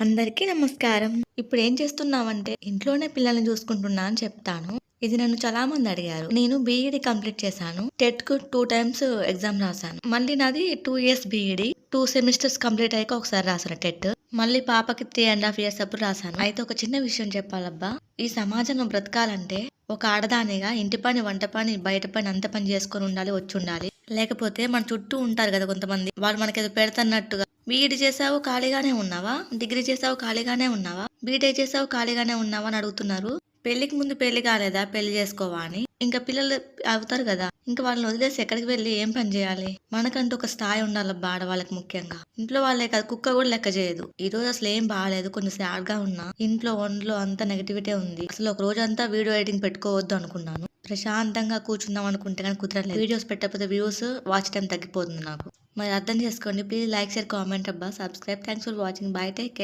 అందరికీ నమస్కారం. ఇప్పుడు ఏం చేస్తున్నావంటే, ఇంట్లోనే పిల్లల్ని చూసుకుంటున్నా అని చెప్తాను. ఇది నన్ను చాలా మంది అడిగారు. నేను బీఈడీ కంప్లీట్ చేశాను. టెట్‌కు 2 టైమ్స్ ఎగ్జామ్ రాశాను. మళ్ళీ నాది 2 ఇయర్స్ బీఈడీ. 2 సెమిస్టర్స్ కంప్లీట్ అయ్యాక ఒకసారి రాసాను టెట్. మళ్ళీ పాపకి 3½ ఇయర్స్ అప్పుడు రాశాను. అయితే ఒక చిన్న విషయం చెప్పాలబ్బా! ఈ సమాజంలో బ్రతకాలంటే ఒక ఆడదానిగా ఇంటి పని, వంట పని, బయట పని అంత పని చేసుకొని ఉండాలి, వచ్చుండాలి. లేకపోతే మన చుట్టూ ఉంటారు కదా కొంతమంది. వాళ్ళు మనకేదో పెడతన్నట్టుగా బీఈడీ చేసావు ఖాళీగానే ఉన్నావా? డిగ్రీ చేసావు ఖాళీగానే ఉన్నావా? బీటెక్ చేసావు ఖాళీగానే ఉన్నావా? అని అడుగుతున్నారు. పెళ్ళికి ముందు పెళ్లి కాలేదా? పెళ్లి చేసుకోవా అని. ఇంకా పిల్లలు అవుతారు కదా! ఇంకా వాళ్ళని వదిలేసి ఎక్కడికి వెళ్లి ఏం పని చేయాలి? మనకంటూ ఒక స్థాయి ఉండాలబ్బా ఆడవాళ్ళకి ముఖ్యంగా. ఇంట్లో వాళ్ళే కాదు కుక్క కూడా లెక్క చేయదు. ఈ రోజు అసలు ఏం బాగాలేదు. కొంచెం సాడ్ గా ఉన్నా. ఇంట్లో ఒంట్లో అంతా నెగటివిటీ ఉంది. అసలు ఒక రోజంతా వీడియో ఎడిటింగ్ పెట్టుకోవద్దు అనుకున్నాను. ప్రశాంతంగా కూర్చుందాం అనుకుంటే కానీ కుదరలేదు. వీడియోస్ పెట్టకపోతే వ్యూస్, వాచ్ టైం తగ్గిపోతుంది నాకు. మరి అర్థం చేసుకోండి. ప్లీజ్ లైక్, షేర్, కామెంట్ అబ్బా. Subscribe. Thanks for watching. By. Take care.